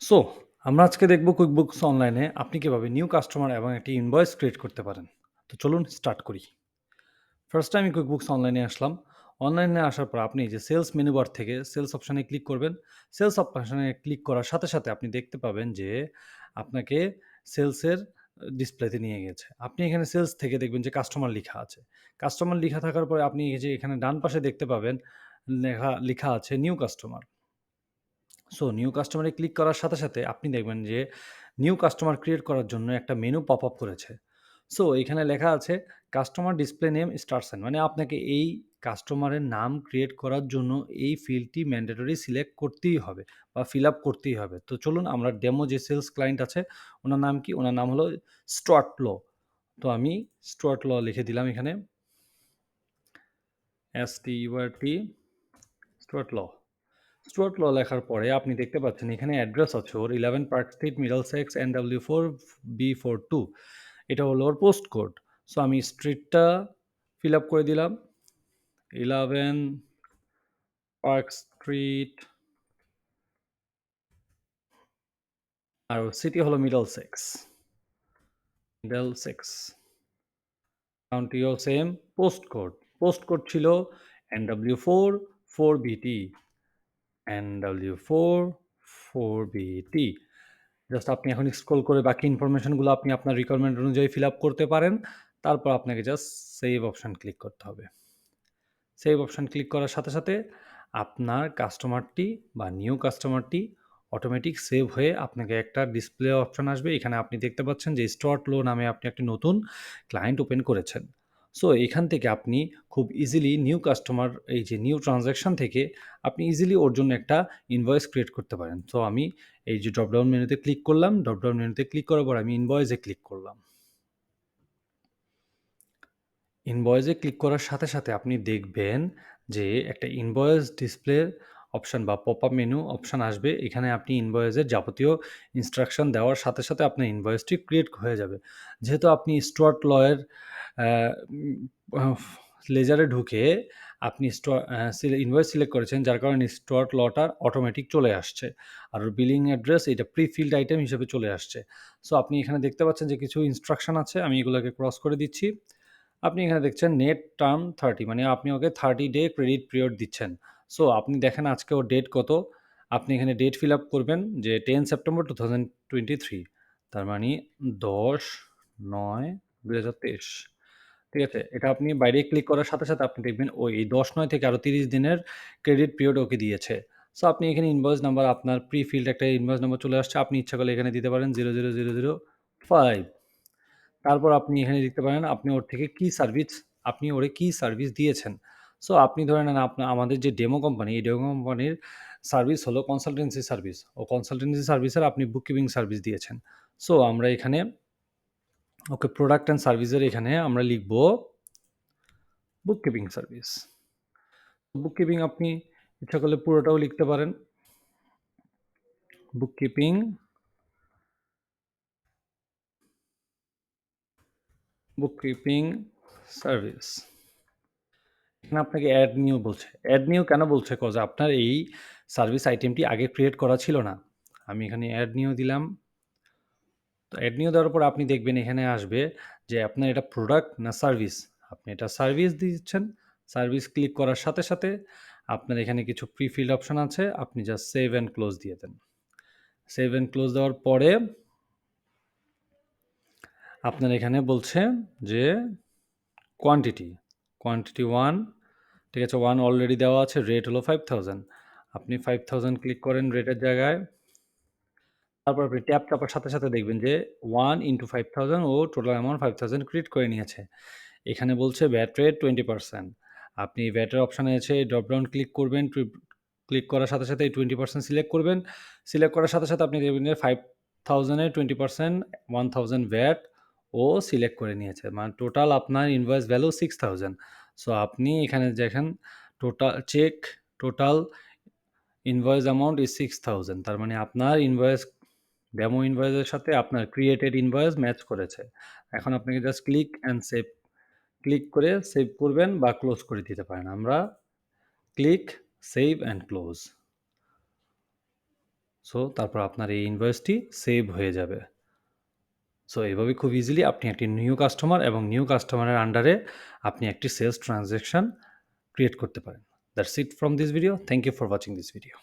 So আমরা আজকে দেখব QuickBooks অনলাইনে আপনি কিভাবে নিউ কাস্টমার এবং একটি ইনভয়েস ক্রিয়েট করতে পারেন। তো চলুন স্টার্ট করি। ফার্স্টে আমি QuickBooks অনলাইনে আসলাম। অনলাইনে আসার পর আপনি যে সেলস মেনু বার থেকে সেলস অপশানে ক্লিক করবেন। সেলস অপশানে ক্লিক করার সাথে, সাথে আপনি দেখতে পাবেন যে আপনাকে সেলসের ডিসপ্লেতে নিয়ে গেছে। আপনি এখানে সেলস থেকে দেখবেন যে কাস্টমার লিখা আছে। কাস্টমার লিখা থাকার পরে আপনি এই যে এখানে ডান পাশে দেখতে পাবেন লিখা আছে নিউ কাস্টমার। সো নিউ কাস্টমারে ক্লিক করার সাথে, সাথে আপনি দেখবেন যে নিউ কাস্টমার ক্রিয়েট করার জন্য একটা মেনু পপ আপ করেছে। সো এখানে লেখা আছে customer display name star sign, মানে আপনাকে এই কাস্টমারের নাম ক্রিয়েট করার জন্য এই ফিল্ডটি ম্যান্ডেটরি সিলেক্ট করতেই হবে বা ফিল আপ করতেই হবে। তো চলুন আমরা ডেমো যে সেলস ক্লায়েন্ট আছে ওনার নাম কি? ওনার নাম হলো স্টুয়ার্ট ল। তো আমি স্টুয়ার্ট ল লিখে দিলাম এখানে STUART Stuart law. Stuart law লেখার পরে আপনি দেখতে পাচ্ছেন এখানে অ্যাড্রেস আছে ওর 11 পার্ক স্ট্রিট, মিডলসেক্স, NW4B42। এটা হলো ওর পোস্ট কোড। সো আমি স্ট্রিটটা ফিল আপ করে দিলাম 11 পার্ক স্ট্রিট, আর সিটি হলো মিডলসেক্স। কাউন্টিও সেম, পোস্ট কোড ছিল NW4 4BT, NW4 4BT। Just আপনি এখন স্ক্রল করে বাকি ইনফরমেশনগুলো আপনি আপনার রিকোয়ারমেন্ট অনুযায়ী ফিল আপ করতে পারেন। তারপর আপনাকে জাস্ট সেভ অপশান ক্লিক করতে হবে। সেভ অপশান ক্লিক করার সাথে, সাথে আপনার কাস্টমারটি বা নিউ কাস্টমারটি অটোমেটিক সেভ হয়ে আপনাকে একটা ডিসপ্লে অপশান আসবে। এখানে আপনি দেখতে পাচ্ছেন যে স্টুয়ার্ট লো নামে আপনি একটি নতুন ক্লায়েন্ট ওপেন করেছেন। সো এখান থেকে আপনি খুব ইজিলি নিউ কাস্টমার, এই যে নিউ ট্রান্সাকশন থেকে আপনি ইজিলি ওর জন্য একটা ইনভয়েস ক্রিয়েট করতে পারেন। সো আমি এই যে ড্রপডাউন মেনুতে ক্লিক করলাম, ড্রপডাউন মেনুতে ক্লিক করার পর আমি ইনভয়েসে ক্লিক করলাম। ইনভয়েসে ক্লিক করার সাথে, সাথে আপনি দেখবেন যে একটা ইনভয়েস ডিসপ্লে অপশান বা পপ আপ মেনু অপশান আসবে। এখানে আপনি ইনভয়েসের যাবতীয় ইনস্ট্রাকশন দেওয়ার সাথে, সাথে আপনার ইনভয়েসটি ক্রিয়েট হয়ে যাবে। যেহেতু আপনি স্টুয়ার্ট লয়ের লেজারে ঢুকে আপনি ইনভয়েস সিলেক্ট করেছেন, যার কারণে স্টুয়ার্ট লটা অটোমেটিক চলে আসছে। আর বিলিং অ্যাড্রেস এটা প্রি ফিল্ড আইটেম হিসেবে চলে আসছে। সো আপনি এখানে দেখতে পাচ্ছেন যে কিছু ইনস্ট্রাকশন আছে, আমি এগুলোকে ক্রস করে দিচ্ছি। আপনি এখানে দেখছেন নেট টার্ম 30, মানে আপনি ওকে 30 ডে ক্রেডিট পিরিয়ড দিচ্ছেন। সো আপনি দেখেন আজকে ওর ডেট কত, আপনি এখানে ডেট ফিল আপ করবেন যে 10 সেপ্টেম্বর 2023, তার মানে 10/9/2023। ঠিক আছে? এটা আপনি বাইরে ক্লিক করার সাথে, সাথে আপনি দেখবেন ওই 10/9 থেকে আরও 30 দিনের ক্রেডিট পিরিয়ড ওকে দিয়েছে। সো আপনি এখানে ইনভয়েস নাম্বার, আপনার প্রি ফিল্ড একটা ইনভয়েস নাম্বার চলে আসছে। আপনি ইচ্ছা করলে এখানে দিতে পারেন 00005। তারপর আপনি এখানে লিখতে পারেন আপনি ওর থেকে আপনি ওরে কি সার্ভিস দিয়েছেন। সো আপনি ধরে নেন আমাদের যে ডেমো কোম্পানি, এই ডেমো কোম্পানির সার্ভিস হলো কনসালটেন্সি সার্ভিস। কনসালটেন্সি সার্ভিসের আপনি বুককিপিং সার্ভিস দিয়েছেন। সো আমরা এখানে ওকে প্রোডাক্ট অ্যান্ড সার্ভিসের এখানে আমরা লিখব বুককিপিং সার্ভিস। বুককিপিং আপনি ইচ্ছা করলে পুরোটাও লিখতে পারেন। Bookkeeping service. এখানে আপনাকে অ্যাড নিউ বলছে। অ্যাড নিউ কেন বলছে? কজ আপনার এই সার্ভিস আইটেমটি আগে ক্রিয়েট করা ছিল না। আমি এখানে অ্যাড নিউ দিলাম। তো অ্যাড নিউ দেওয়ার পর আপনি দেখবেন এখানে আসবে যে আপনার এটা প্রোডাক্ট না সার্ভিস। আপনি এটা সার্ভিস দিচ্ছেন। সার্ভিস ক্লিক করার সাথে, সাথে আপনার এখানে কিছু প্রি ফিল্ড অপশন আছে। আপনি জাস্ট সেভ অ্যান্ড ক্লোজ দিয়ে দেন। সেভ অ্যান্ড ক্লোজ দেওয়ার পরে আপনার এখানে বলছে যে কোয়ান্টিটি 1, ঠিক আছে, 1 অলরেডি দেওয়া আছে, রেট হলো 5000। আপনি 5000 ক্লিক করেন রেটের জায়গায়। তারপর আপনি ট্যাব চাপার সাথে, সাথে দেখবেন যে 1 ইন্টু 5000 ও টোটাল অ্যামাউন্ট 5000 ক্রিয়েট করে নিয়েছে। এখানে বলছে ভ্যাট রেট 20%। আপনি ভ্যাটের অপশানে এসে ড্রপডাউন ক্লিক করবেন। ক্লিক করার সাথে, সাথে এই 20% সিলেক্ট করবেন। সিলেক্ট করার সাথে, সাথে আপনি দেখবেন যে 5000 এর 20% 1000 ভ্যাট ও সিলেক্ট করে নিয়েছে। মানে টোটাল আপনার ইনভয়েস ভ্যালু 6000। সো আপনি এখানে দেখেন টোটাল ইনভয়েস অ্যামাউন্ট ইজ 6000। তার মানে আপনার ডেমো ইনভয়েসের সাথে আপনার ক্রিয়েটেড ইনভয়েস ম্যাচ করেছে। এখন আপনাকে জাস্ট ক্লিক করে সেভ করবেন বা ক্লোজ করে দিতে পারেন। আমরা click, save and close. So তারপর আপনার এই ইনভয়েসটি সেভ হয়ে যাবে। সো এভাবে খুব ইজিলি আপনি একটি নিউ কাস্টমার এবং নিউ কাস্টমারের আন্ডারে আপনি একটি সেলস ট্রান্সেকশন ক্রিয়েট করতে পারেন। That's it from this video. Thank you for watching this video.